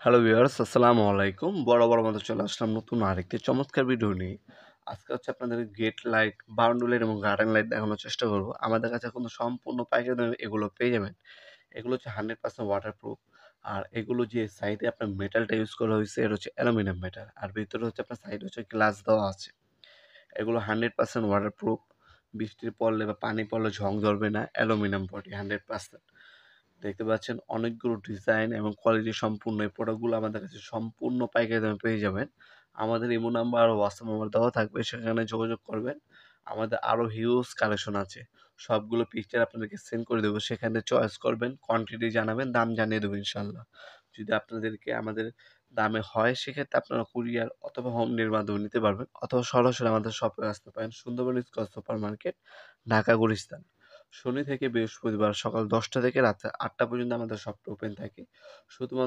Hello viewers, আসসালামু আলাইকুম। বরাবর মতো চলে আসলাম নতুন আরেকটি চমৎকার ভিডিও নিয়ে। আজকে হচ্ছে আপনাদের গেট লাইট, বারান্দা লাইট এবং গার্ডেন লাইট দেখানোর চেষ্টা করব। আমাদের কাছে কিন্তু সম্পূর্ণ পাইকারি দামে এগুলো পেয়ে যাবেন। এগুলো হচ্ছে 100% ওয়াটারপ্রুফ। আর এগুলো যে সাইডে আপনার মেটালটা ইউজ করা হয়েছে এটা হচ্ছে অ্যালুমিনিয়াম মেটাল। আর ভিতরে হচ্ছে আপনার সাইডে হচ্ছে গ্লাস দেওয়া আছে। এগুলো 100% ওয়াটারপ্রুফ। বৃষ্টির পড়লে বা পানি পড়লে ঝং ধরবে না। Aluminium body 100%। দেখতে পাচ্ছেন অনেকগুলো ডিজাইন এবং কোয়ালিটি সম্পূর্ণ এই প্রোডাক্টগুলো আমাদের কাছে সম্পূর্ণ পাইকারি দামে পেয়ে যাবেন। আমাদের ইমো নাম্বার আর হোয়াটসঅ্যাপ নাম্বার দেওয়া থাকবে, সেখানে যোগাযোগ করবেন। আমাদের আরও হিউজ কালেকশন আছে। সবগুলো পিকচার আপনাদেরকে সেন্ড করে দেবো। সেখানে চয়েস করবেন, কোয়ান্টিটি জানাবেন, দাম জানিয়ে দেবো ইনশাল্লাহ। যদি আপনাদেরকে আমাদের দামে হয় সেক্ষেত্রে আপনারা কুরিয়ার অথবা হোম ডেলিভারির মাধ্যমে নিতে পারবেন, অথবা সরাসরি আমাদের শপে আসতে পারেন। Sundarban square super market, Dhaka Gulistan. শনি থেকে বৃহস্পতিবার সকাল 10টা থেকে রাত 8টা পর্যন্ত আমাদের শপটা ওপেন থাকে। শুধুমাত্র